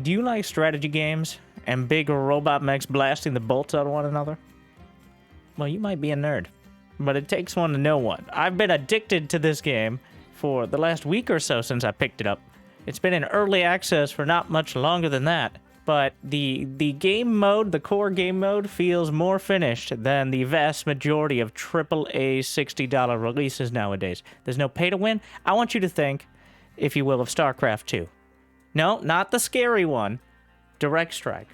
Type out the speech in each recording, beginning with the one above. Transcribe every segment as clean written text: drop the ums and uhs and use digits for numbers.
Do you like strategy games and big robot mechs blasting the bolts out of one another? Well, you might be a nerd, but it takes one to know one. I've been addicted to this game for the last week or so since I picked it up. It's been in early access for not much longer than that, but the game mode, the core game mode, feels more finished than the vast majority of AAA $60 releases nowadays. There's no pay to win. I want you to think, if you will, of Starcraft 2. No, not the scary one. Direct Strike.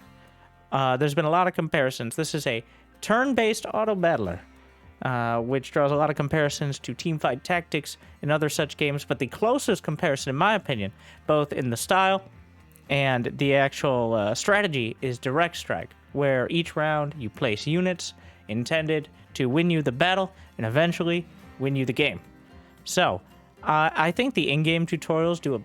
There's been a lot of comparisons. This is a turn-based auto battler, which draws a lot of comparisons to Teamfight Tactics and other such games, but the closest comparison, in my opinion, both in the style and the actual strategy, is Direct Strike, where each round you place units intended to win you the battle and eventually win you the game. So, I think the in-game tutorials do a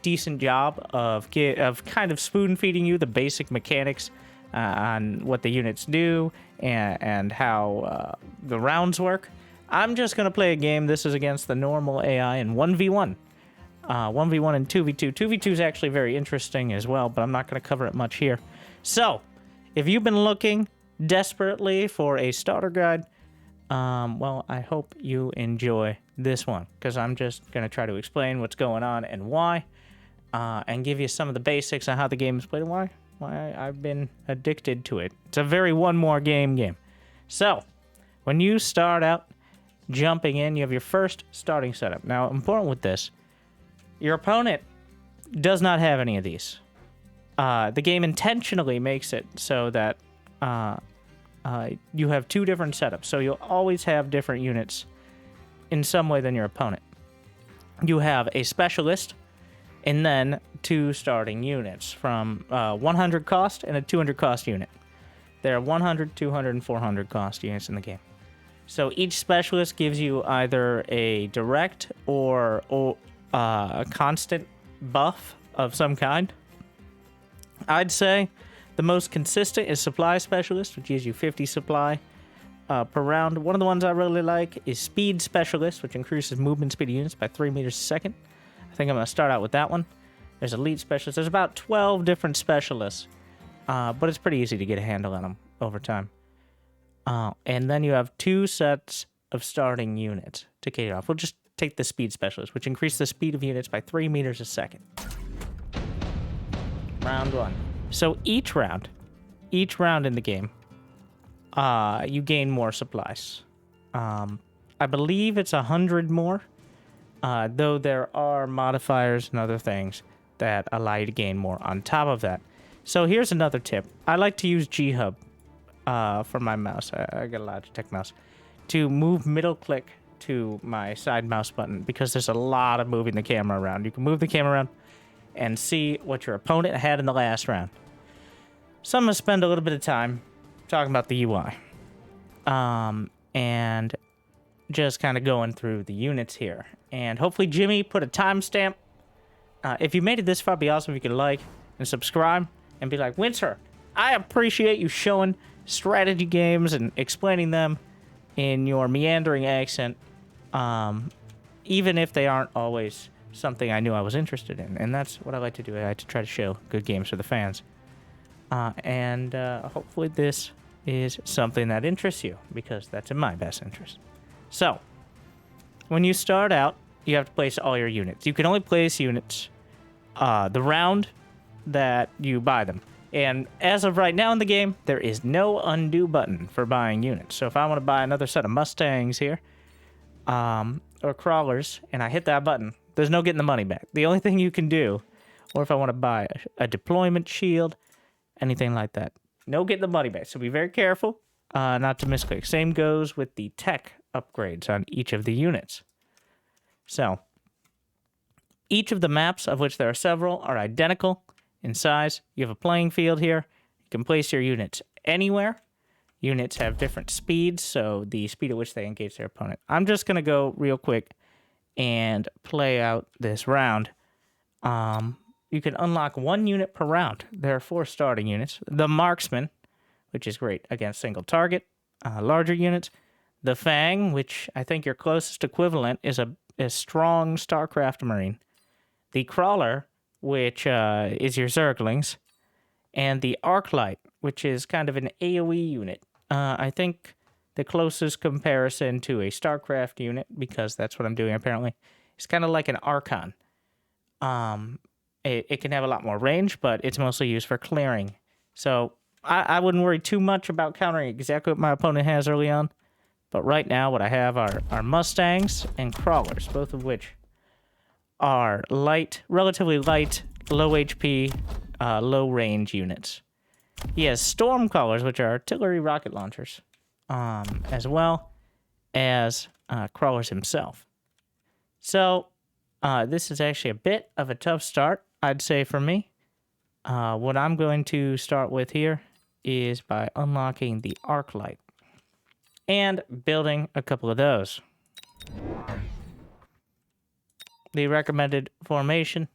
decent job of kind of spoon-feeding you the basic mechanics on what the units do and how the rounds work. I'm just going to play a game. This is against the normal AI in 1v1. 1v1 and 2v2. 2v2 is actually very interesting as well, but I'm not going to cover it much here. So, if you've been looking desperately for a starter guide, well, I hope you enjoy this one, because I'm just going to try to explain what's going on and why, and give you some of the basics on how the game is played and why I've been addicted to it. It's a very one more game. So, when you start out jumping in, you have your first starting setup. Now, important with this, your opponent does not have any of these. The game intentionally makes it so that you have two different setups. So you'll always have different units in some way than your opponent. You have a specialist, and then two starting units from 100 cost and a 200 cost unit. There are 100, 200, and 400 cost units in the game. So each specialist gives you either a direct or a constant buff of some kind. I'd say the most consistent is Supply Specialist, which gives you 50 supply per round. One of the ones I really like is Speed Specialist, which increases movement speed of units by 3 meters a second. I think I'm going to start out with that one. There's Elite Specialist. There's about 12 different specialists, but it's pretty easy to get a handle on them over time. And then you have two sets of starting units to kick it off. We'll just take the Speed Specialist, which increases the speed of units by 3 meters a second. Round one. So each round in the game, you gain more supplies. I believe it's 100 more, though there are modifiers and other things that allow you to gain more on top of that. So here's another tip. I like to use G-Hub for my mouse. I got a Logitech mouse. To move middle click to my side mouse button, because there's a lot of moving the camera around. You can move the camera around and see what your opponent had in the last round. So I'm going to spend a little bit of time talking about the UI. And just kind of going through the units here. And hopefully Jimmy put a timestamp. If you made it this far, it'd be awesome if you could like and subscribe and be like, Winter, I appreciate you showing strategy games and explaining them in your meandering accent, even if they aren't always something I knew I was interested in. And that's what I like to do. I like to try to show good games for the fans. And hopefully this is something that interests you, because that's in my best interest. So, when you start out, you have to place all your units. You can only place units the round that you buy them. And as of right now in the game, there is no undo button for buying units. So if I want to buy another set of Mustangs here, or crawlers, and I hit that button, there's no getting the money back. The only thing you can do, or if I want to buy a deployment shield, anything like that, no getting the money back. So be very careful not to misclick. Same goes with the tech upgrades on each of the units. So, each of the maps, of which there are several, are identical in size. You have a playing field here. You can place your units anywhere. Units have different speeds, so the speed at which they engage their opponent. I'm just going to go real quick and play out this round. You can unlock 1 unit per round. There are 4 starting units. The Marksman, which is great against single target. Larger units. The Fang, which I think your closest equivalent is a strong Starcraft Marine. The Crawler, which is your Zerglings. and the arc light, which is kind of an AoE unit. I think the closest comparison to a Starcraft unit, because that's what I'm doing apparently, is kind of like an Archon. It can have a lot more range, but it's mostly used for clearing. So I wouldn't worry too much about countering exactly what my opponent has early on. But right now, what I have are Mustangs and Crawlers, both of which are light, relatively light, low HP, low range units. He has Stormcrawlers, which are artillery rocket launchers, as well as Crawlers himself. So this is actually a bit of a tough start, I'd say, for me. What I'm going to start with here is by unlocking the arc light and building a couple of those. The recommended formation.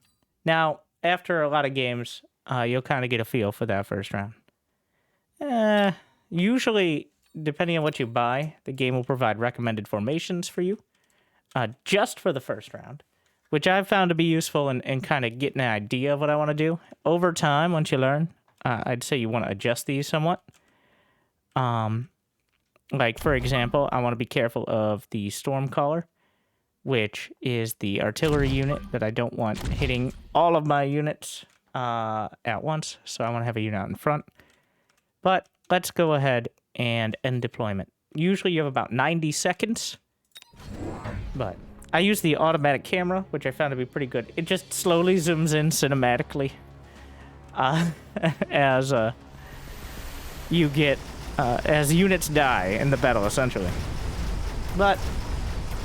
Now, after a lot of games, you'll kind of get a feel for that first round. Usually, depending on what you buy, the game will provide recommended formations for you, just for the first round, which I've found to be useful in kind of getting an idea of what I want to do. Over time, once you learn, I'd say you want to adjust these somewhat. Like, for example, I want to be careful of the Stormcaller, which is the artillery unit that I don't want hitting all of my units at once. So I want to have a unit out in front. But let's go ahead and end deployment. Usually you have about 90 seconds. But I use the automatic camera, which I found to be pretty good. It just slowly zooms in cinematically as you get... as units die in the battle, essentially. But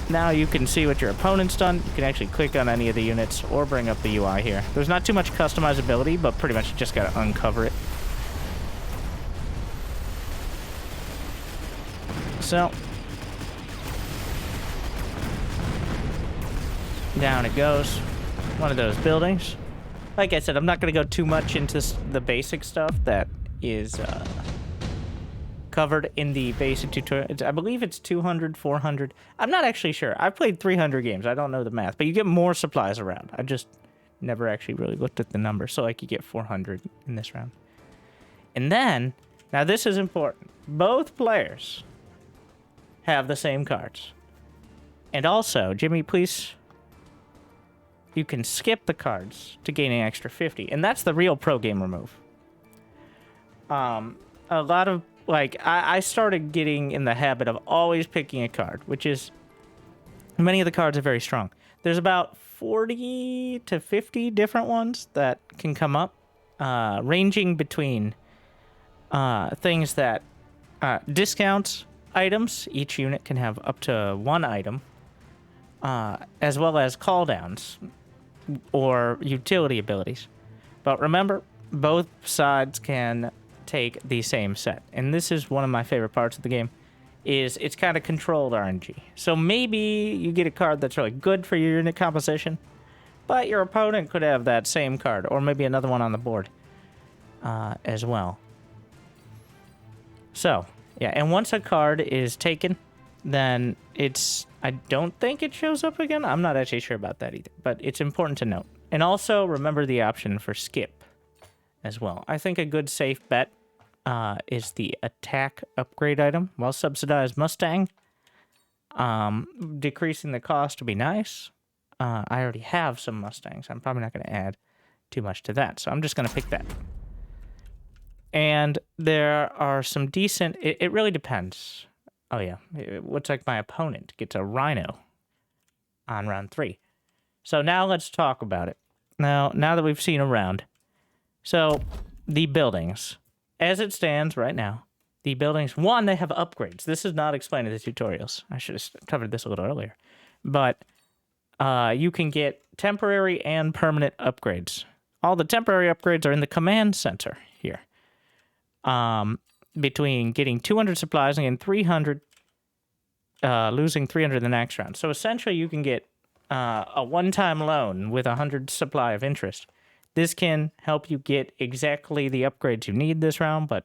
now you can see what your opponent's done. You can actually click on any of the units or bring up the UI here. There's not too much customizability, but pretty much you just gotta uncover it. So, down it goes. One of those buildings. Like I said, I'm not gonna go too much into the basic stuff that is covered in the basic tutorial. I believe it's 200, 400. I'm not actually sure. I've played 300 games. I don't know the math, but you get more supplies around. I just never actually really looked at the number. So like you get 400 in this round. And then, now this is important. Both players have the same cards. And also, Jimmy, please, you can skip the cards to gain an extra 50. And that's the real pro gamer move. A lot of, like, I started getting in the habit of always picking a card, which is, many of the cards are very strong. There's about 40 to 50 different ones that can come up, ranging between things that discounts items. Each unit can have up to one item, as well as cooldowns or utility abilities. But remember, both sides can take the same set. And this is one of my favorite parts of the game, is it's kind of controlled RNG. So maybe you get a card that's really good for your unit composition, but your opponent could have that same card, or maybe another one on the board as well. So, yeah, and once a card is taken, then it's... I don't think it shows up again. I'm not actually sure about that either, but it's important to note. And also, remember the option for skip as well. I think a good safe bet is the attack upgrade item. While subsidized Mustang, decreasing the cost would be nice. I already have some Mustangs. I'm probably not going to add too much to that, so I'm just going to pick that. And there are some decent... It really depends. Oh, yeah. It looks like my opponent gets a Rhino on round 3. So now let's talk about it. Now that we've seen a round. So, the buildings. As it stands right now, the buildings... One, they have upgrades. This is not explained in the tutorials. I should have covered this a little earlier. But you can get temporary and permanent upgrades. All the temporary upgrades are in the command center here. Between getting 200 supplies and getting 300, losing 300 the next round. So essentially you can get a one-time loan with 100 supply of interest. This can help you get exactly the upgrades you need this round, but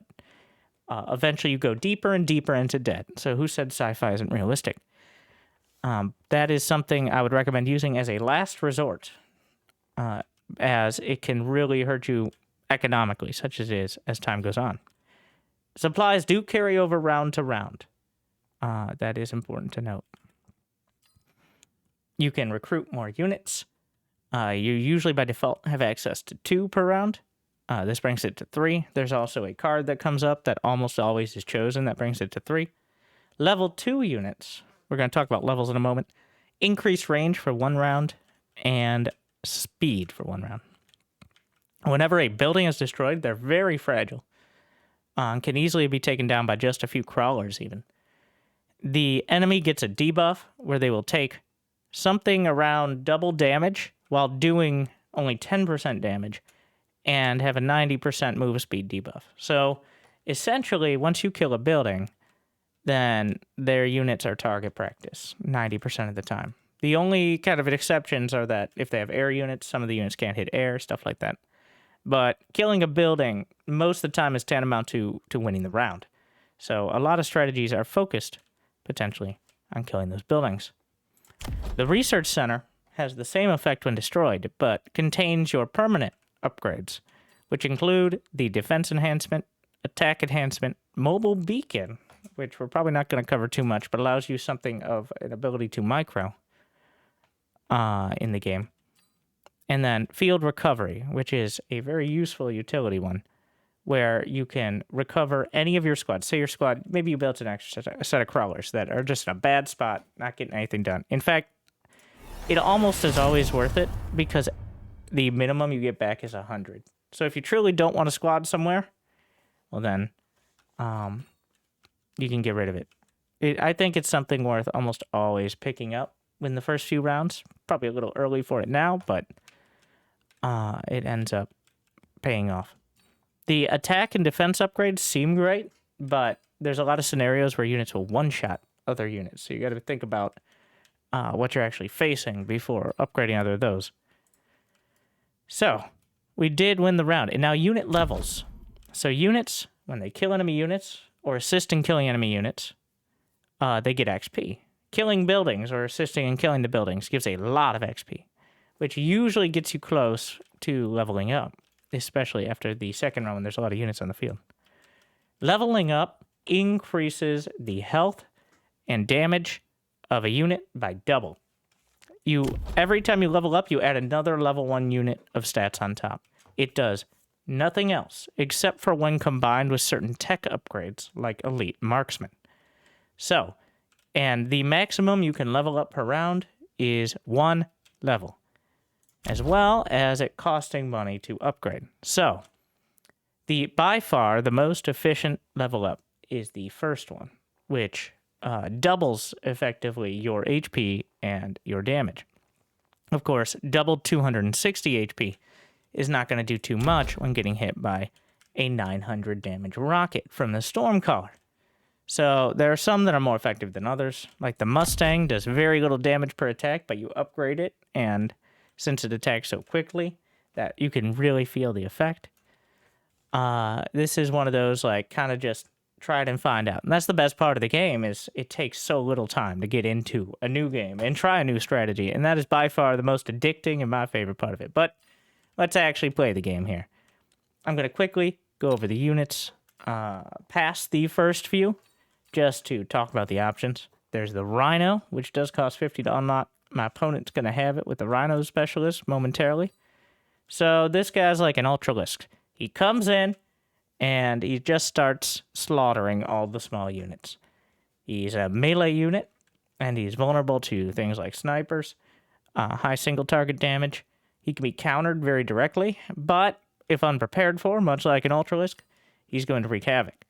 eventually you go deeper and deeper into debt. So who said sci-fi isn't realistic? That is something I would recommend using as a last resort, as it can really hurt you economically, such as it is as time goes on. Supplies do carry over round to round. That is important to note. You can recruit more units. You usually by default have access to 2 per round. This brings it to 3. There's also a card that comes up that almost always is chosen that brings it to 3. Level 2 units, we're going to talk about levels in a moment, increase range for 1 round and speed for 1 round. Whenever a building is destroyed, they're very fragile. Can easily be taken down by just a few crawlers even. The enemy gets a debuff where they will take something around double damage while doing only 10% damage and have a 90% move speed debuff. So essentially, once you kill a building, then their units are target practice 90% of the time. The only kind of exceptions are that if they have air units, some of the units can't hit air, stuff like that. But killing a building most of the time is tantamount to winning the round. So a lot of strategies are focused, potentially, on killing those buildings. The Research Center has the same effect when destroyed, but contains your permanent upgrades, which include the Defense Enhancement, Attack Enhancement, Mobile Beacon, which we're probably not going to cover too much, but allows you something of an ability to micro in the game. And then Field Recovery, which is a very useful utility one, where you can recover any of your squad. Say your squad, maybe you built an extra set of crawlers that are just in a bad spot, not getting anything done. In fact, it almost is always worth it because the minimum you get back is 100. So if you truly don't want a squad somewhere, well then, you can get rid of it. I think it's something worth almost always picking up in the first few rounds. Probably a little early for it now, but it ends up paying off. The attack and defense upgrades seem great, but there's a lot of scenarios where units will one-shot other units. So you got to think about what you're actually facing before upgrading either of those. So we did win the round. And now unit levels. So units, when they kill enemy units or assist in killing enemy units, they get XP. Killing buildings or assisting in killing the buildings gives a lot of XP, which usually gets you close to leveling up, especially after the second round when there's a lot of units on the field. Leveling up increases the health and damage of a unit by double. Every time you level up, you add another level 1 unit of stats on top. It does nothing else except for when combined with certain tech upgrades like Elite Marksman. So, and the maximum you can level up per round is 1 level, as well as it costing money to upgrade. So, by far the most efficient level up is the first one, which doubles effectively your HP and your damage. Of course, doubled 260 HP is not going to do too much when getting hit by a 900 damage rocket from the Stormcaller. So there are some that are more effective than others, like the Mustang does very little damage per attack, but you upgrade it, and since it attacks so quickly that you can really feel the effect. This is one of those, like, kind of just try it and find out. And that's the best part of the game, is it takes so little time to get into a new game and try a new strategy, and that is by far the most addicting and my favorite part of it. But let's actually play the game here. I'm going to quickly go over the units past the first few, just to talk about the options. There's the Rhino, which does cost 50 to unlock. My opponent's going to have it with the Rhino Specialist momentarily. So this guy's like an Ultralisk. He comes in, and he just starts slaughtering all the small units. He's a melee unit, and he's vulnerable to things like snipers, high single target damage. He can be countered very directly, but if unprepared for, much like an Ultralisk, he's going to wreak havoc.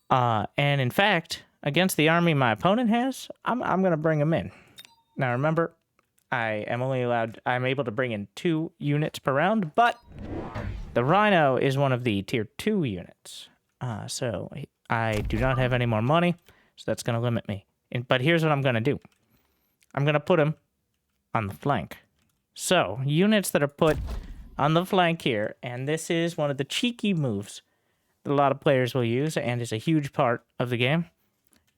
And in fact, against the army my opponent has, I'm going to bring him in. Now remember, I'm able to bring in 2 units per round, but the Rhino is one of the tier 2 units. So I do not have any more money, so that's going to limit me. But here's what I'm going to do. I'm going to put him on the flank. So, units that are put on the flank here, and this is one of the cheeky moves that a lot of players will use, and is a huge part of the game,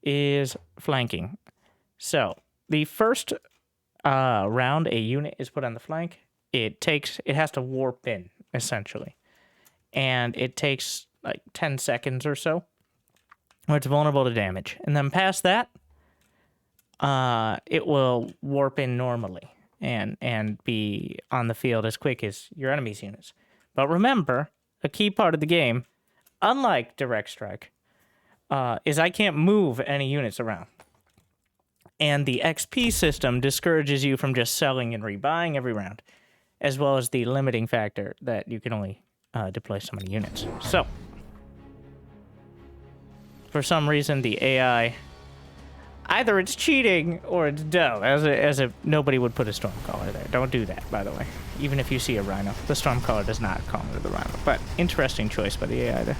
is flanking. So, the first round a unit is put on the flank, it has to warp in, essentially. and it takes like 10 seconds or so, where it's vulnerable to damage. And then past that, it will warp in normally and be on the field as quick as your enemy's units. But remember, a key part of the game, unlike Direct Strike, is I can't move any units around. And the XP system discourages you from just selling and rebuying every round, as well as the limiting factor that you can only deploy so many units. So, for some reason, the AI, either it's cheating or it's dumb, as if nobody would put a Stormcaller there. Don't do that, by the way. Even if you see a Rhino, the Stormcaller does not call into the Rhino. But interesting choice by the AI there.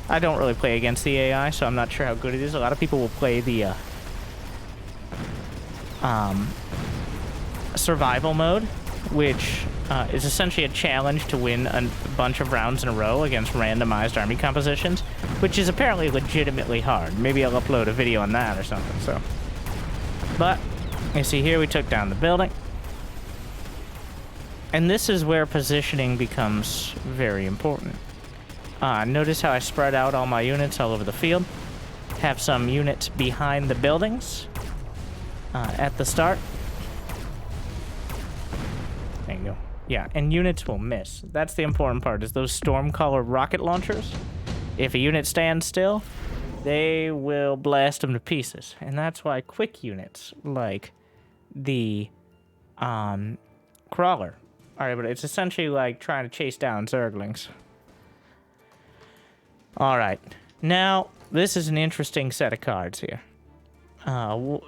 I don't really play against the AI, so I'm not sure how good it is. A lot of people will play the survival mode, which is essentially a challenge to win a bunch of rounds in a row against randomized army compositions, which is apparently legitimately hard. Maybe I'll upload a video on that or something. So, but you see here we took down the building, and this is where positioning becomes very important. Notice how I spread out all my units all over the field. Have some units behind the buildings at the start. There you go. Yeah, and units will miss. That's the important part, is those Stormcaller rocket launchers. If a unit stands still, they will blast them to pieces. And that's why quick units, like the Crawler, are able to... It's essentially like trying to chase down Zerglings. Alright, now, this is an interesting set of cards here.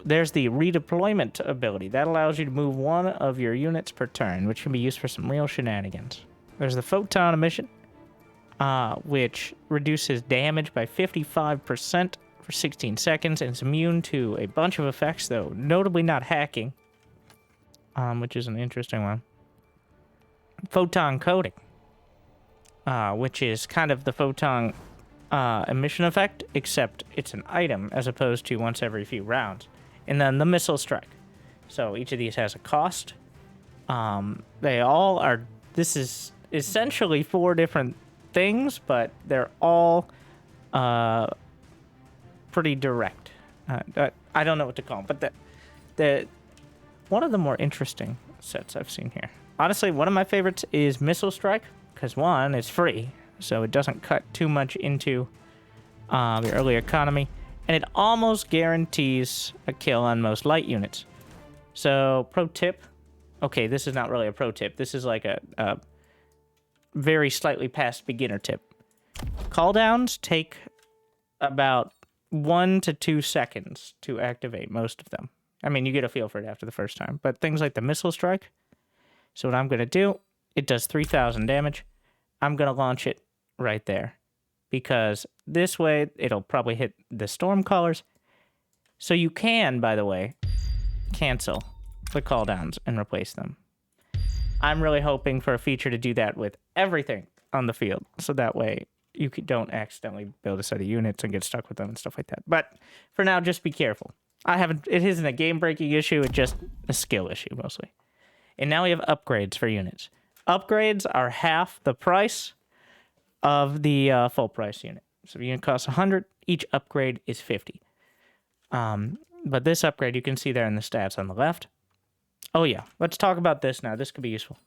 There's the redeployment ability. That allows you to move one of your units per turn, which can be used for some real shenanigans. There's the Photon Emission, which reduces damage by 55% for 16 seconds, and it's immune to a bunch of effects, though notably not hacking, which is an interesting one. Photon Coating, which is kind of the photon emission effect, except it's an item as opposed to once every few rounds. And then the Missile Strike. So each of these has a cost. They all are... This is essentially 4 different things, but they're all pretty direct. I don't know what to call them, but one of the more interesting sets I've seen here. Honestly, one of my favorites is Missile Strike, because one, it's free, so it doesn't cut too much into the early economy, and it almost guarantees a kill on most light units. So, pro tip. Okay, this is not really a pro tip. This is like a very slightly past beginner tip. Calldowns take about 1 to 2 seconds to activate most of them. I mean, you get a feel for it after the first time. But things like the Missile Strike. So what I'm going to do, it does 3,000 damage. I'm going to launch it right there, because this way it'll probably hit the Stormcallers. So you can, by the way, cancel the calldowns and replace them. I'm really hoping for a feature to do that with everything on the field, so that way you don't accidentally build a set of units and get stuck with them and stuff like that. But for now, just be careful. It isn't a game-breaking issue, it's just a skill issue mostly. And now we have upgrades for units. Upgrades are half the price of the full price unit. So if a unit costs 100, each upgrade is 50. But this upgrade, you can see there in the stats on the left. Oh yeah, let's talk about this now. This could be useful.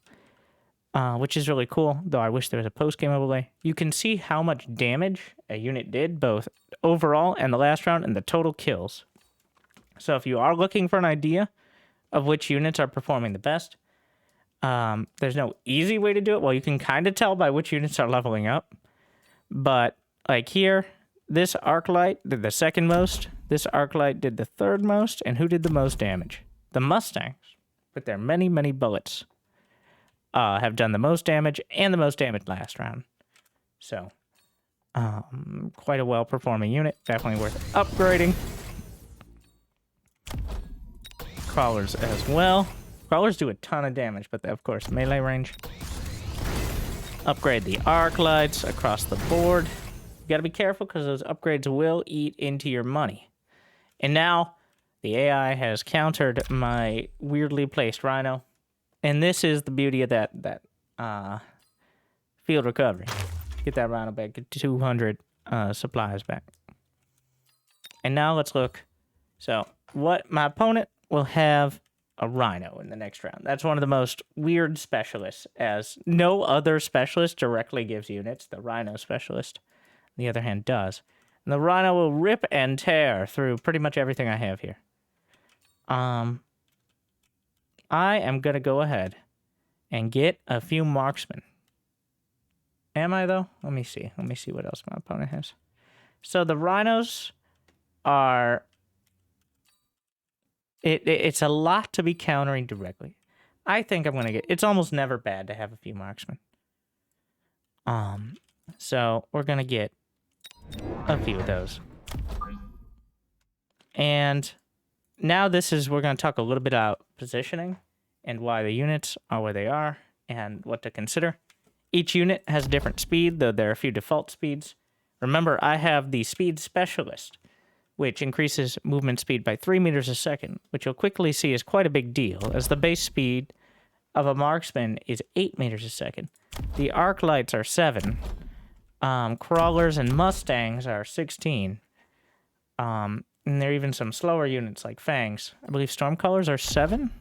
Which is really cool, though I wish there was a post-game overlay. You can see how much damage a unit did, both overall and the last round, and the total kills. So if you are looking for an idea of which units are performing the best, there's no easy way to do it. Well, you can kind of tell by which units are leveling up. But, like here, this Arclight did the second most, this Arclight did the third most, and who did the most damage? The Mustangs, with their many, many bullets, have done the most damage, and the most damage last round. So, quite a well-performing unit. Definitely worth upgrading. Crawlers as well. Crawlers do a ton of damage, but they, of course, melee range. Upgrade the arc lights across the board. You gotta be careful, because those upgrades will eat into your money. And now, the AI has countered my weirdly placed Rhino. And this is the beauty of that field recovery. Get that rhino back. Get 200 supplies back. And now let's look. So, what my opponent will have a rhino in the next round. That's one of the most weird specialists, as no other specialist directly gives units. The rhino specialist, on the other hand, does. And the rhino will rip and tear through pretty much everything I have here. I am going to go ahead and get a few marksmen. Am I, though? Let me see. Let me see what else my opponent has. So the rhinos are... It's a lot to be countering directly. I think I'm going to get... It's almost never bad to have a few marksmen. So we're going to get a few of those. And now we're going to talk a little bit about positioning and why the units are where they are and what to consider. Each unit has different speed, though there are a few default speeds. Remember, I have the speed specialist, which increases movement speed by 3 meters a second, which you'll quickly see is quite a big deal, as the base speed of a marksman is 8 meters a second. The arc lights are 7. Crawlers and mustangs are 16. And there are even some slower units like fangs. I believe stormcallers are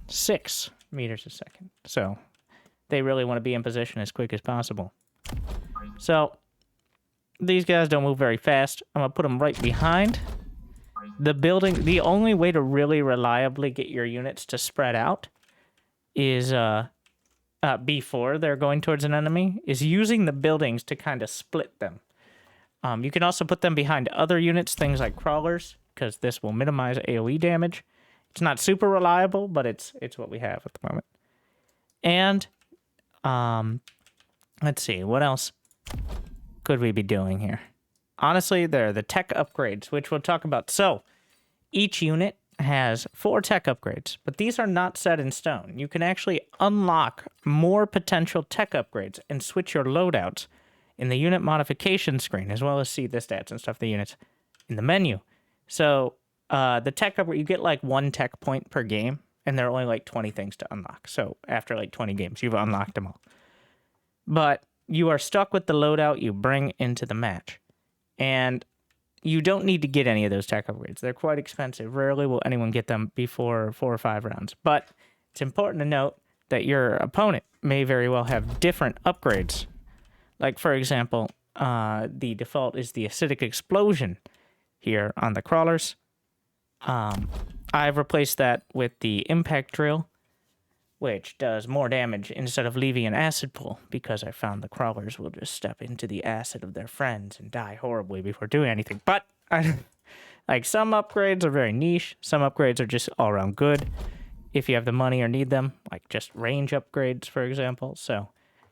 6 meters a second. So they really want to be in position as quick as possible. So these guys don't move very fast. I'm going to put them right behind the building. The only way to really reliably get your units to spread out is before they're going towards an enemy is using the buildings to kind of split them. You can also put them behind other units, things like crawlers, because this will minimize AoE damage. It's not super reliable, but it's what we have at the moment. And let's see, what else could we be doing here? Honestly, there are the tech upgrades, which we'll talk about. So, each unit has 4 tech upgrades, but these are not set in stone. You can actually unlock more potential tech upgrades and switch your loadouts in the unit modification screen, as well as see the stats and stuff, the units in the menu. So, the tech upgrade, you get like 1 tech point per game, and there are only like 20 things to unlock. So, after like 20 games, you've unlocked them all. But you are stuck with the loadout you bring into the match. And you don't need to get any of those tech upgrades. They're quite expensive. Rarely will anyone get them before 4 or 5 rounds. But it's important to note that your opponent may very well have different upgrades. Like, for example, the default is the acidic explosion here on the crawlers. I've replaced that with the impact drill, which does more damage instead of leaving an acid pool, because I found the crawlers will just step into the acid of their friends and die horribly before doing anything. But, like, some upgrades are very niche. Some upgrades are just all around good if you have the money or need them, like just range upgrades, for example. So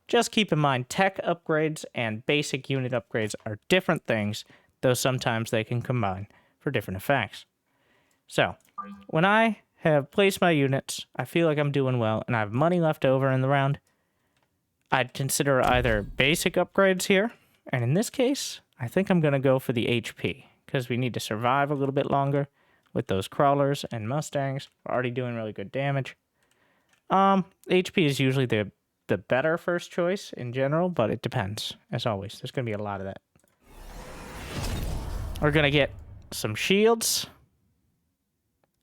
just keep in mind, tech upgrades and basic unit upgrades are different things, though sometimes they can combine for different effects. So, when I have placed my units, I feel like I'm doing well, and I have money left over in the round, I'd consider either basic upgrades here, and in this case, I think I'm going to go for the HP, because we need to survive a little bit longer with those crawlers and mustangs. We're already doing really good damage. HP is usually the better first choice in general, but it depends, as always. There's going to be a lot of that. We're going to get some shields.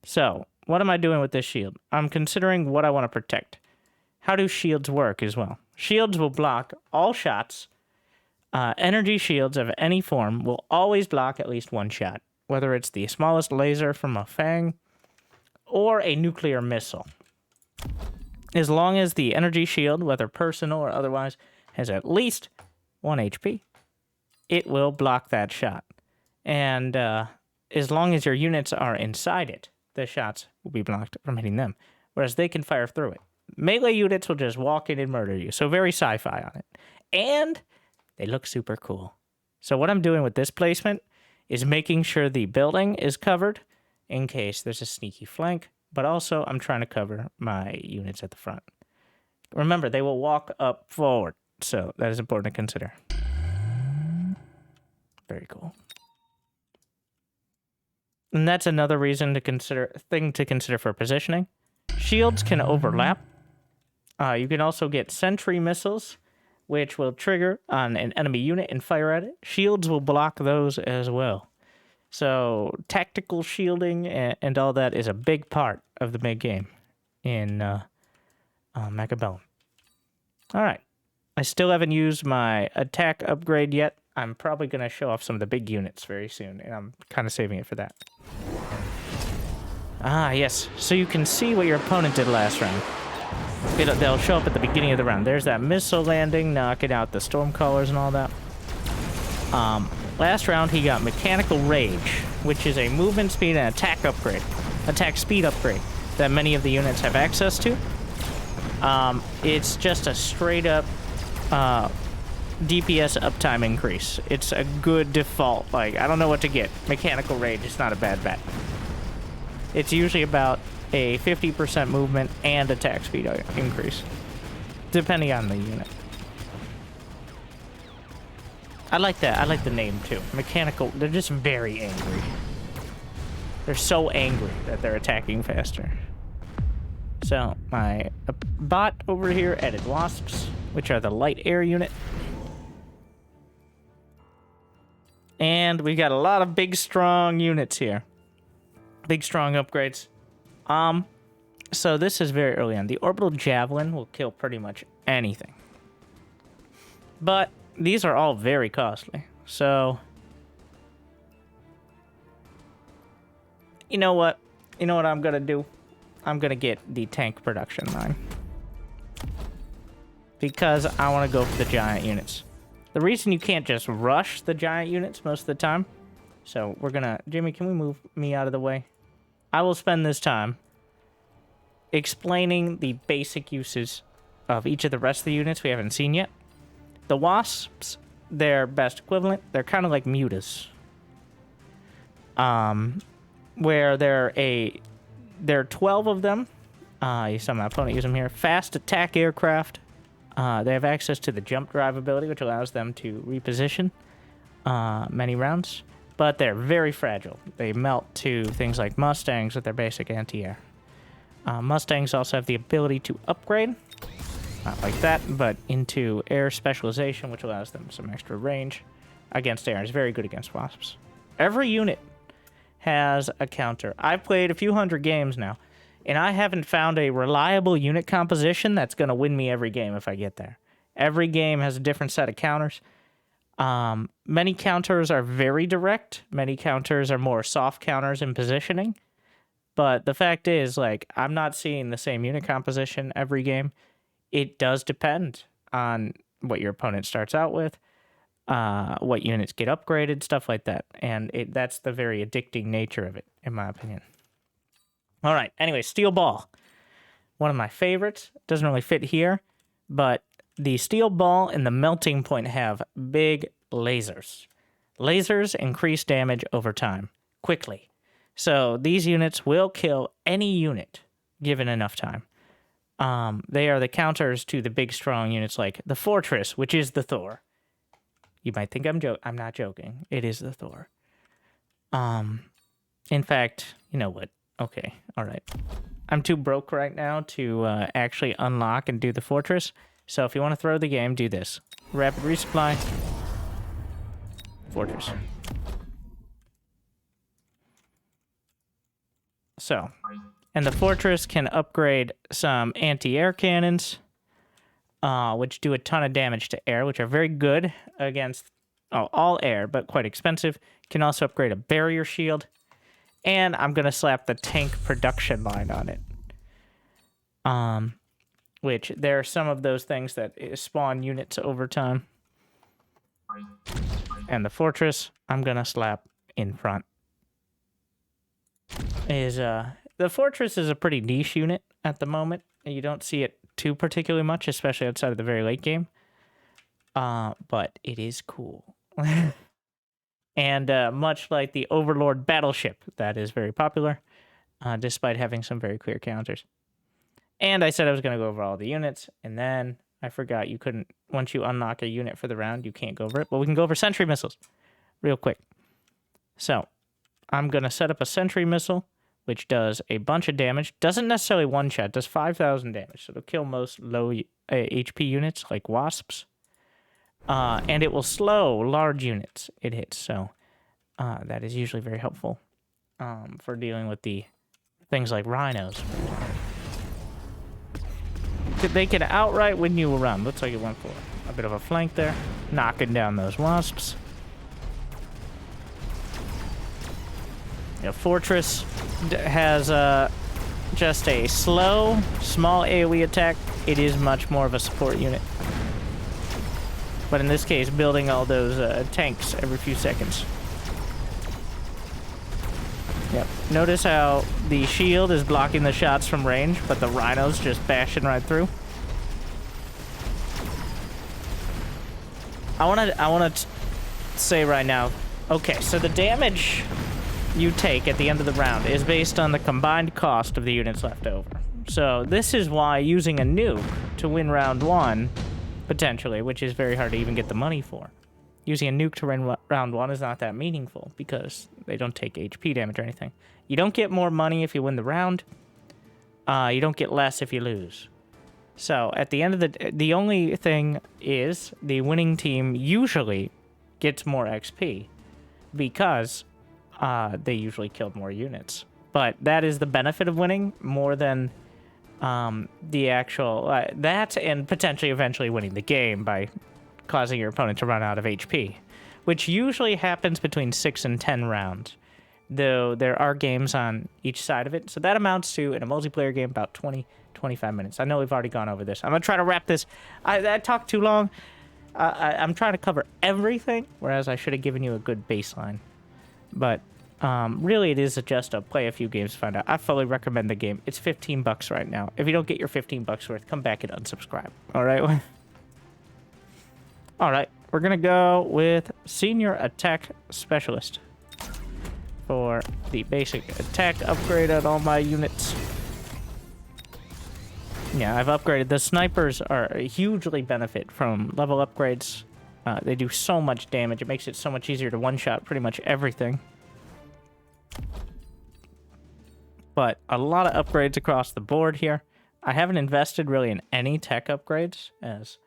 So, what am I doing with this shield? I'm considering what I want to protect. How do shields work as well? Shields will block all shots. Energy shields of any form will always block at least 1 shot, whether it's the smallest laser from a fang or a nuclear missile. As long as the energy shield, whether personal or otherwise, has at least 1 HP, it will block that shot. And as long as your units are inside it, the shots will be blocked from hitting them, whereas they can fire through it. Melee units will just walk in and murder you, so very sci-fi on it. And they look super cool. So what I'm doing with this placement is making sure the building is covered in case there's a sneaky flank, but also I'm trying to cover my units at the front. Remember, they will walk up forward, so that is important to consider. Very cool. And that's another thing to consider for positioning. Shields can overlap. You can also get sentry missiles which will trigger on an enemy unit and fire at it. Shields will block those as well. So tactical shielding and all that is a big part of the mid-game in Mechabellum. All right. I still haven't used my attack upgrade yet. I'm probably going to show off some of the big units very soon, and I'm kind of saving it for that. Ah, yes. So you can see what your opponent did last round. They'll show up at the beginning of the round. There's that missile landing, knocking out the Stormcallers and all that. Last round, he got Mechanical Rage, which is a movement speed and attack upgrade. Attack speed upgrade that many of the units have access to. It's just a straight-up DPS uptime increase. It's a good default. Like, I don't know what to get. Mechanical Rage is not a bad bet. It's usually about a 50% movement and attack speed increase, depending on the unit. I like that. I like the name, too. Mechanical. They're just very angry. They're so angry that they're attacking faster. So, my bot over here added Wasps, which are the light air unit. And we got a lot of big, strong units here. Big, strong upgrades. So this is very early on. The Orbital Javelin will kill pretty much anything. But these are all very costly. So, you know what? You know what I'm going to do? I'm going to get the tank production line. Because I want to go for the giant units. The reason you can't just rush the giant units most of the time. So we're going to... Jimmy, can we move me out of the way? I will spend this time explaining the basic uses of each of the rest of the units we haven't seen yet. The Wasps, their best equivalent, they're kind of like mutas. Where there are 12 of them. You saw my opponent use them here. Fast attack aircraft. They have access to the jump drive ability, which allows them to reposition many rounds. But they're very fragile. They melt to things like Mustangs with their basic anti-air. Mustangs also have the ability to upgrade. Not like that, but into air specialization, which allows them some extra range against air. It's very good against Wasps. Every unit has a counter. I've played a few hundred games now, and I haven't found a reliable unit composition that's going to win me every game if I get there. Every game has a different set of counters. Many counters are very direct. Many counters are more soft counters in positioning. But the fact is, like, I'm not seeing the same unit composition every game. It does depend on what your opponent starts out with, what units get upgraded, stuff like that. And that's the very addicting nature of it, in my opinion. All right, anyway, Steel Ball. One of my favorites. Doesn't really fit here, but the Steel Ball and the Melting Point have big lasers. Lasers increase damage over time, quickly. So these units will kill any unit given enough time. They are the counters to the big, strong units like the Fortress, which is the Thor. You might think I'm not joking. It is the Thor. In fact, you know what? Okay, all right. I'm too broke right now to actually unlock and do the Fortress. So if you want to throw the game, do this. Rapid resupply. Fortress. So, and the Fortress can upgrade some anti-air cannons, which do a ton of damage to air, which are very good against all air, but quite expensive. Can also upgrade a barrier shield. And I'm going to slap the tank production line on it. Which there are some of those things that spawn units over time. And the Fortress, I'm going to slap in front. The Fortress is a pretty niche unit at the moment. You don't see it too particularly much, especially outside of the very late game. But it is cool. And much like the Overlord Battleship, that is very popular, despite having some very clear counters. And I said I was going to go over all the units, and then I forgot you couldn't, once you unlock a unit for the round, you can't go over it. But we can go over sentry missiles real quick. So, I'm going to set up a sentry missile, which does a bunch of damage. Doesn't necessarily one-shot, does 5,000 damage. So it'll kill most low HP units, like Wasps. And it will slow large units it hits, so that is usually very helpful for dealing with the things like rhinos. They can outright win you around. Looks like it went for a bit of a flank there, knocking down those wasps. Yeah, Fortress has just a slow, small AoE attack. It is much more of a support unit. But in this case, building all those tanks every few seconds. Yep. Notice how the shield is blocking the shots from range, but the rhinos just bashing right through. I wanna say right now, okay, so the damage you take at the end of the round is based on the combined cost of the units left over. So this is why using a nuke to win round one, potentially, which is very hard to even get the money for, using a nuke to win round one is not that meaningful because they don't take HP damage or anything. You don't get more money if you win the round. You don't get less if you lose. So at the end of the only thing is the winning team usually gets more XP because they usually killed more units. But that is the benefit of winning more than the actual that, and potentially eventually winning the game by causing your opponent to run out of HP, which usually happens between 6 and 10 rounds, though there are games on each side of it. So that amounts to, in a multiplayer game, about 20-25 minutes. I know we've already gone over this. I'm gonna try to wrap this. I talked too long. I'm trying to cover everything, whereas I should have given you a good baseline. But really, it is just a play a few games to find out. I fully recommend the game. It's $15 right now. If you don't get your $15 worth, come back and unsubscribe. All right. All right. We're gonna go with Senior Attack Specialist for the basic attack upgrade on all my units. Yeah, I've upgraded. The snipers are hugely benefit from level upgrades. They do so much damage. It makes it so much easier to one-shot pretty much everything. But a lot of upgrades across the board here. I haven't invested really in any tech upgrades, as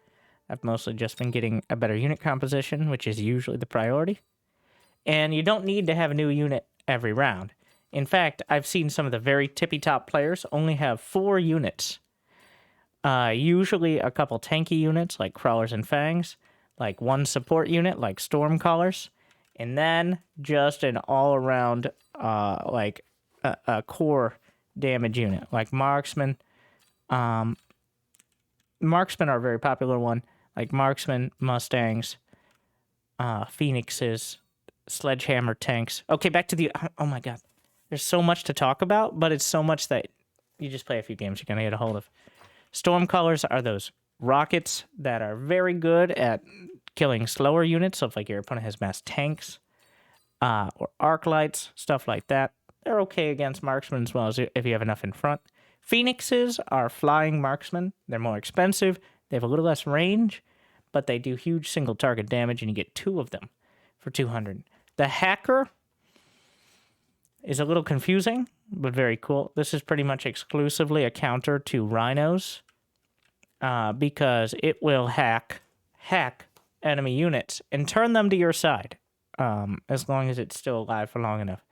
I've mostly just been getting a better unit composition, which is usually the priority. And you don't need to have a new unit every round. In fact, I've seen some of the very tippy-top players only have 4 units. Usually a couple tanky units, like Crawlers and Fangs, like 1 support unit, like Stormcallers, and then just an all-around, like, a core damage unit, like Marksman. Marksmen are a very popular one, like Marksman, Mustangs, Phoenixes, Sledgehammer tanks. Okay, back to the... Oh my god. There's so much to talk about, but it's so much that you just play a few games, you're going to get a hold of. Stormcallers are those rockets that are very good at killing slower units. So if like your opponent has mass tanks or arc lights, stuff like that, they're okay against marksmen as well as if you have enough in front. Phoenixes are flying marksmen. They're more expensive. They have a little less range, but they do huge single target damage, and you get 2 of them for 200. The Hacker is a little confusing, but very cool. This is pretty much exclusively a counter to rhinos because it will hack enemy units and turn them to your side as long as it's still alive for long enough.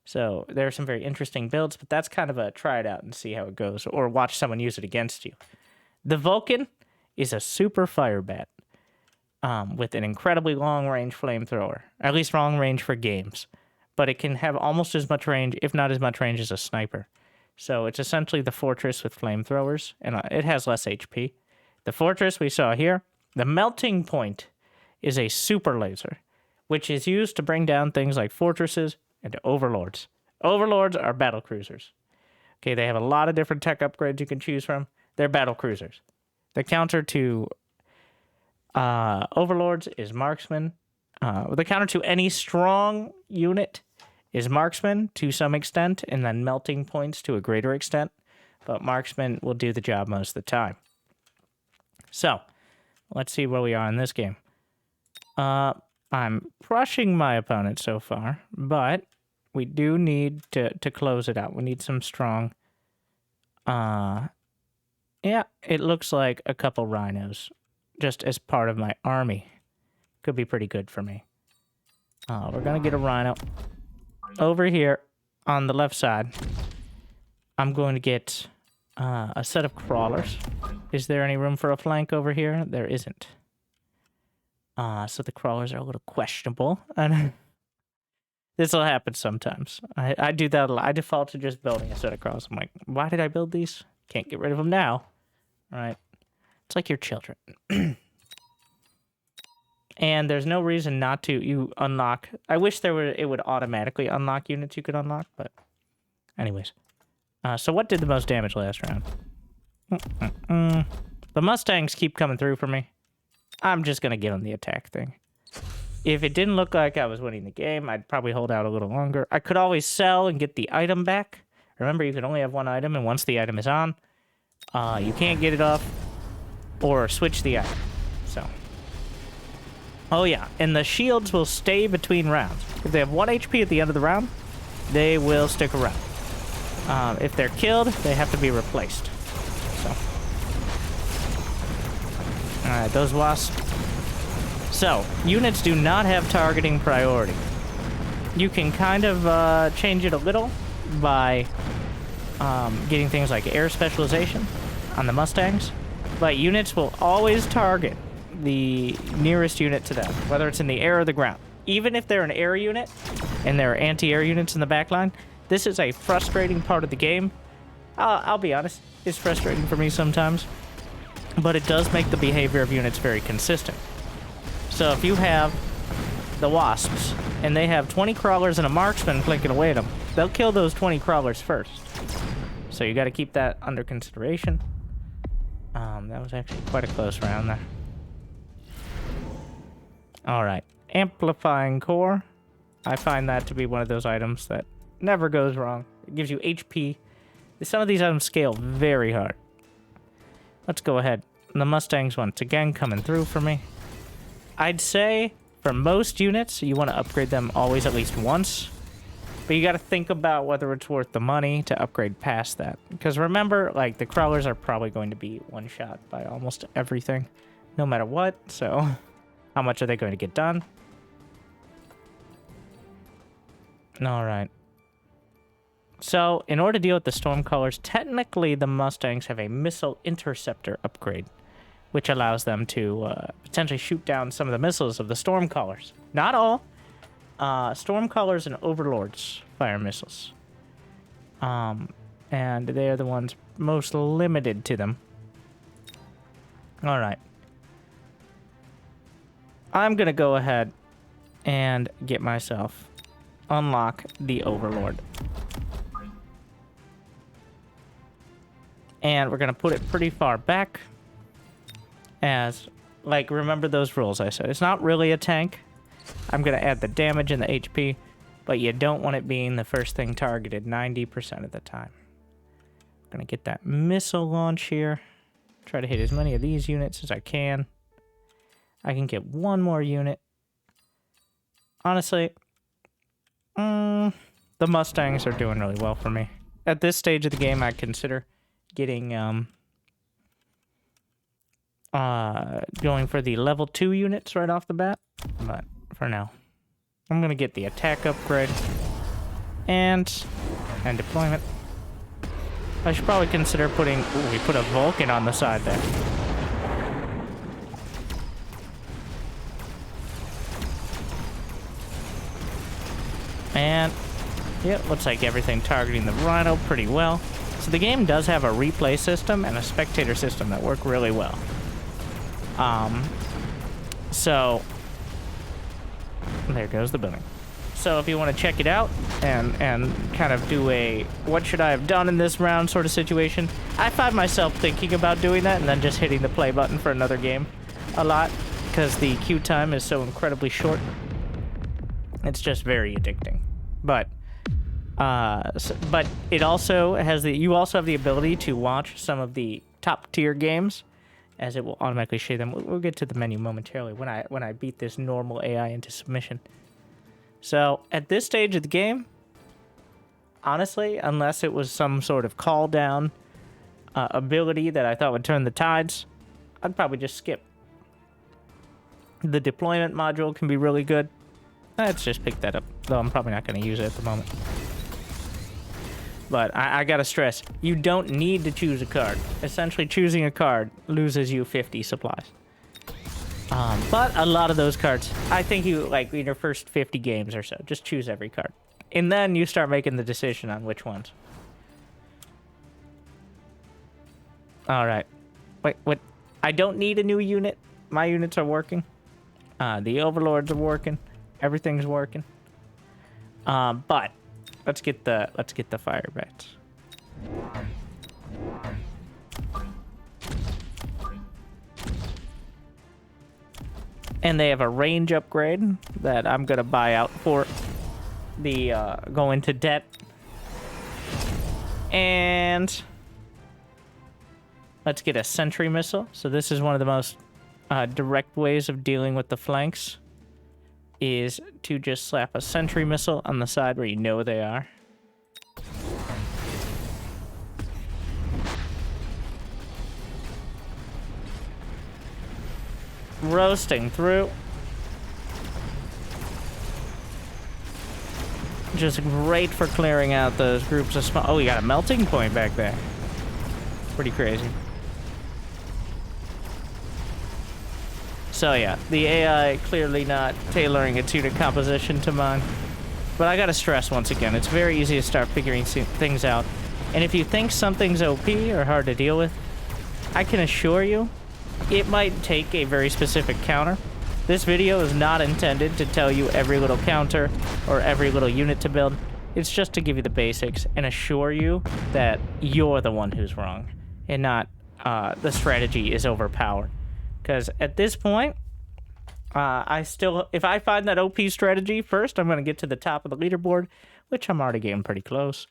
So there are some very interesting builds, but that's kind of a try it out and see how it goes, or watch someone use it against you. The Vulcan is a super fire bat with an incredibly long-range flamethrower, at least long range for games. But it can have almost as much range, if not as much range, as a sniper. So it's essentially the Fortress with flamethrowers, and it has less HP. The Fortress we saw here, the Melting Point is a super laser, which is used to bring down things like fortresses and overlords. Overlords are battle cruisers. Okay, they have a lot of different tech upgrades you can choose from. They're battle cruisers. The counter to overlords is marksman. The counter to any strong unit is marksman to some extent, and then melting points to a greater extent. But marksman will do the job most of the time. So, let's see where we are in this game. I'm crushing my opponent so far, but we do need to close it out. We need some strong... yeah, it looks like a couple rhinos, just as part of my army. could be pretty good for me. We're gonna get a rhino. Over here on the left side, I'm going to get a set of crawlers. Is there any room for a flank over here? There isn't. So the crawlers are a little questionable. And this will happen sometimes. I do that a lot. I default to just building a set of crawlers. I'm like, why did I build these? Can't get rid of them now. All right. It's like your children. And there's no reason not to. You unlock. I wish it would automatically unlock units you could unlock, but anyways. So what did the most damage last round? The Mustangs keep coming through for me. I'm just going to give them the attack thing. If it didn't look like I was winning the game, I'd probably hold out a little longer. I could always sell and get the item back. Remember, you can only have one item, and once the item is on, you can't get it off or switch the item. So, oh yeah, and the shields will stay between rounds. If they have 1 HP at the end of the round, they will stick around. If they're killed, they have to be replaced. So, alright, those wasps. So, units do not have targeting priority. You can kind of change it a little by getting things like air specialization on the Mustangs, but units will always target the nearest unit to them, whether it's in the air or the ground. Even if they're an air unit and there are anti-air units in the backline, this is a frustrating part of the game. I'll be honest, it's frustrating for me sometimes, but it does make the behavior of units very consistent. So if you have the wasps and they have 20 crawlers and a marksman clinking away at them, they'll kill those 20 crawlers first. So you got to keep that under consideration. That was actually quite a close round there. All right, amplifying core. I find that to be one of those items that never goes wrong. It gives you HP. Some of these items scale very hard. Let's go ahead. The Mustangs once again coming through for me. I'd say for most units, you want to upgrade them always at least once. But you got to think about whether it's worth the money to upgrade past that. Because remember, like, the crawlers are probably going to be one-shot by almost everything, no matter what. So, how much are they going to get done? All right. So, in order to deal with the Stormcallers, technically the Mustangs have a missile interceptor upgrade, which allows them to potentially shoot down some of the missiles of the Stormcallers. Not all. Stormcallers and Overlords fire missiles. And they are the ones most limited to them. Alright. I'm going to go ahead and get myself unlock the Overlord. And we're going to put it pretty far back. As, like, remember those rules I said. It's not really a tank. I'm going to add the damage and the HP, but you don't want it being the first thing targeted 90% of the time. I'm going to get that missile launch here. Try to hit as many of these units as I can. I can get one more unit. Honestly, the Mustangs are doing really well for me. At this stage of the game, I'd consider getting, going for the level 2 units right off the bat, but for now, I'm gonna get the attack upgrade and deployment. I should probably consider putting, ooh, we put a Vulcan on the side there. And, yeah, looks like everything targeting the Rhino pretty well. So the game does have a replay system and a spectator system that work really well. So there goes the building. So if you want to check it out and kind of do a what should I have done in this round sort of situation, I find myself thinking about doing that and then just hitting the play button for another game a lot because the queue time is so incredibly short. It's just very addicting. But it also has you also have the ability to watch some of the top tier games, as it will automatically show them. We'll get to the menu momentarily when I beat this normal AI into submission. So at this stage of the game, honestly, unless it was some sort of call down ability that I thought would turn the tides, I'd probably just skip. The deployment module can be really good. Let's just pick that up, though I'm probably not going to use it at the moment. But I gotta stress, you don't need to choose a card. Essentially, choosing a card loses you 50 supplies. But a lot of those cards, I think you, like, in your first 50 games or so, just choose every card. And then you start making the decision on which ones. Alright. Wait, what? I don't need a new unit. My units are working. The overlords are working. Everything's working. But let's get the fire bats. And they have a range upgrade that I'm gonna buy out for the go into debt. And let's get a sentry missile. So this is one of the most direct ways of dealing with the flanks, is to just slap a sentry missile on the side where you know they are. Roasting through. Just great for clearing out those groups of small... Oh, we got a melting point back there. Pretty crazy. So yeah, the AI clearly not tailoring its unit composition to mine. But I gotta stress once again, it's very easy to start figuring things out. And if you think something's OP or hard to deal with, I can assure you, it might take a very specific counter. This video is not intended to tell you every little counter or every little unit to build. It's just to give you the basics and assure you that you're the one who's wrong and not the strategy is overpowered. Because at this point, if I find that OP strategy first, I'm going to get to the top of the leaderboard, which I'm already getting pretty close.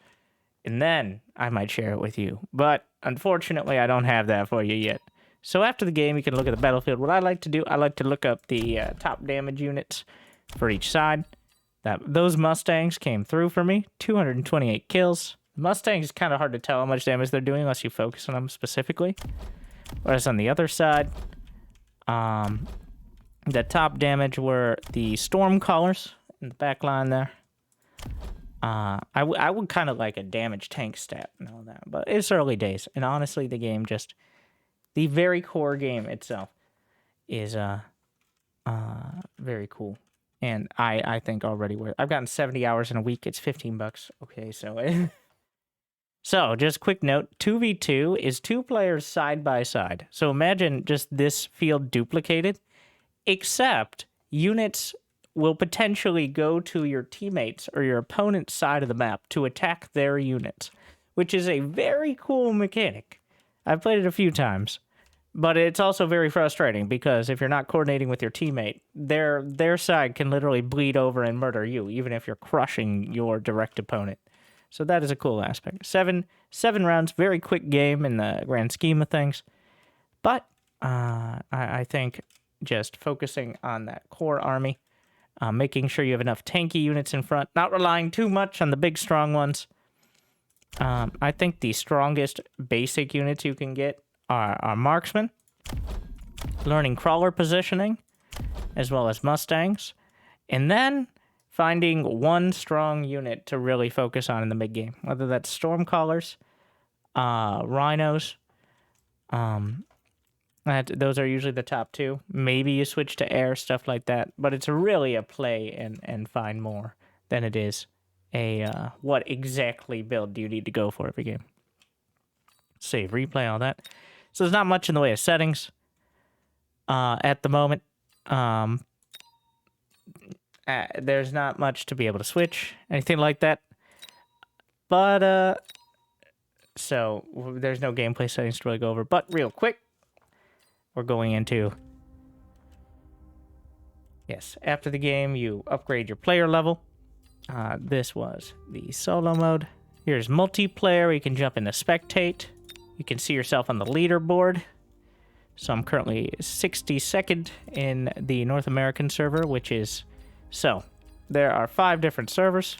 And then I might share it with you. But unfortunately, I don't have that for you yet. So after the game, you can look at the battlefield. What I like to do, I like to look up the top damage units for each side. Those Mustangs came through for me. 228 kills. Mustangs is kind of hard to tell how much damage they're doing unless you focus on them specifically. Whereas on the other side, the top damage were the storm callers in the back line there. I would kind of like a damage tank stat and all that, but it's early days. And honestly, the game just... The very core game itself is very cool. And I think already worth... I've gotten 70 hours in a week. It's $15. Okay, so... So, just quick note, 2v2 is 2 players side by side. So imagine just this field duplicated, except units will potentially go to your teammates or your opponent's side of the map to attack their units, which is a very cool mechanic. I've played it a few times, but it's also very frustrating because if you're not coordinating with your teammate, their side can literally bleed over and murder you, even if you're crushing your direct opponent. So that is a cool aspect. Seven rounds, very quick game in the grand scheme of things. But I think just focusing on that core army, making sure you have enough tanky units in front, not relying too much on the big strong ones. I think the strongest basic units you can get are marksmen, learning crawler positioning, as well as Mustangs, and then finding one strong unit to really focus on in the mid game, whether that's stormcallers, rhinos. Those are usually the top 2. Maybe you switch to air, stuff like that, but it's really a play and find more than it is a what exactly build do you need to go for every game. Save, replay, all that. So there's not much in the way of settings at the moment. There's not much to be able to switch, anything like that. But, so there's no gameplay settings to really go over. But real quick, we're going into... Yes, after the game, you upgrade your player level. This was the solo mode. Here's multiplayer, where you can jump into spectate. You can see yourself on the leaderboard. So I'm currently 62nd in the North American server, which is... So, there are 5 different servers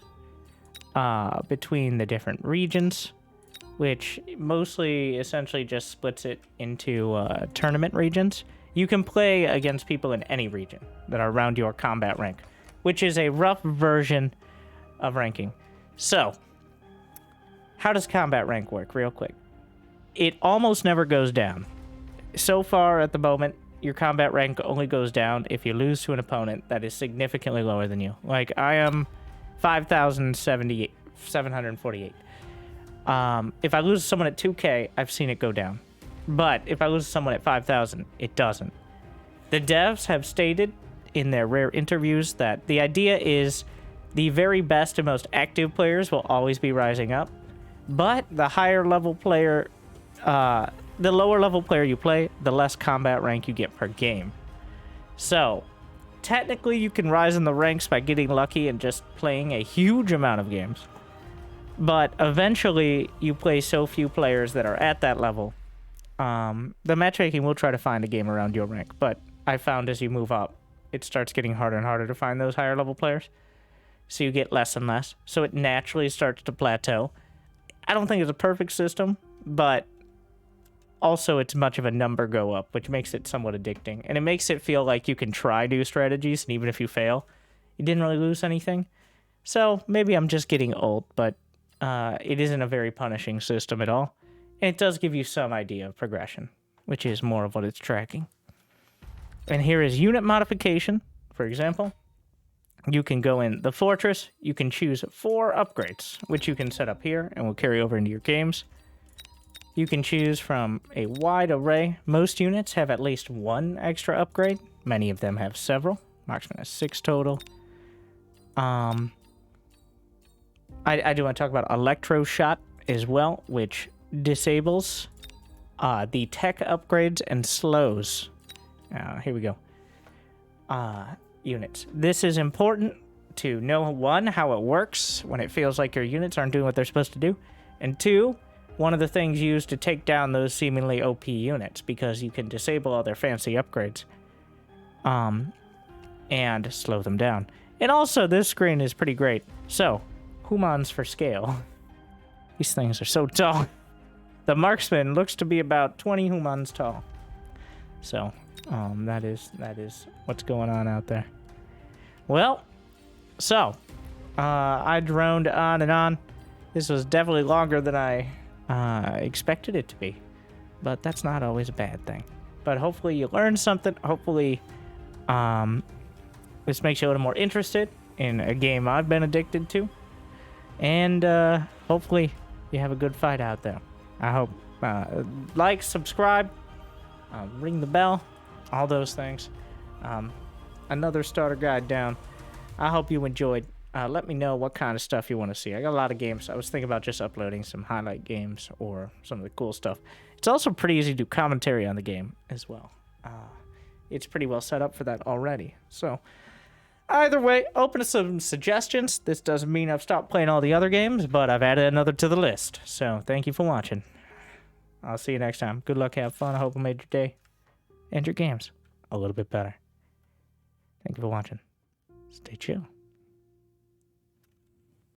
between the different regions, which mostly essentially just splits it into tournament regions. you can play against people in any region that are around your combat rank, which is a rough version of ranking. So, how does combat rank work, real quick? It almost never goes down. So far at the moment, your combat rank only goes down if you lose to an opponent that is significantly lower than you. Like, I am 5,748. If I lose to someone at 2K, I've seen it go down. But if I lose to someone at 5,000, it doesn't. The devs have stated in their rare interviews that the idea is the very best and most active players will always be rising up, but the higher level player, the lower level player you play, the less combat rank you get per game. So, technically you can rise in the ranks by getting lucky and just playing a huge amount of games. But eventually, you play so few players that are at that level. The matchmaking will try to find a game around your rank, but I found as you move up, it starts getting harder and harder to find those higher level players. So you get less and less. So it naturally starts to plateau. I don't think it's a perfect system, but also it's much of a number go up, which makes it somewhat addicting. And it makes it feel like you can try new strategies, and even if you fail, you didn't really lose anything. So maybe I'm just getting old, but it isn't a very punishing system at all. And it does give you some idea of progression, which is more of what it's tracking. And here is unit modification, for example. You can go in the fortress, you can choose 4 upgrades, which you can set up here and will carry over into your games. You can choose from a wide array. Most units have at least 1 extra upgrade. Many of them have several. Marksman has 6 total. I do want to talk about Electro Shot as well, which disables the tech upgrades and slows. Here we go. Units. This is important to know, 1, how it works when it feels like your units aren't doing what they're supposed to do, and 2, one of the things used to take down those seemingly OP units, because you can disable all their fancy upgrades and slow them down. And also, this screen is pretty great. So, humans for scale. These things are so tall. The marksman looks to be about 20 humans tall. So, that is what's going on out there. Well, so, I droned on and on. This was definitely longer than I expected it to be. But that's not always a bad thing. But hopefully you learned something. Hopefully, this makes you a little more interested in a game I've been addicted to. And hopefully you have a good fight out there. I hope. Like, subscribe, ring the bell, all those things. Another starter guide down. I hope you enjoyed. Let me know what kind of stuff you want to see. I got a lot of games. I was thinking about just uploading some highlight games or some of the cool stuff. It's also pretty easy to do commentary on the game as well. It's pretty well set up for that already. So, either way, open to some suggestions. This doesn't mean I've stopped playing all the other games, but I've added another to the list. So, thank you for watching. I'll see you next time. Good luck, have fun. I hope I made your day and your games a little bit better. Thank you for watching. Stay chill.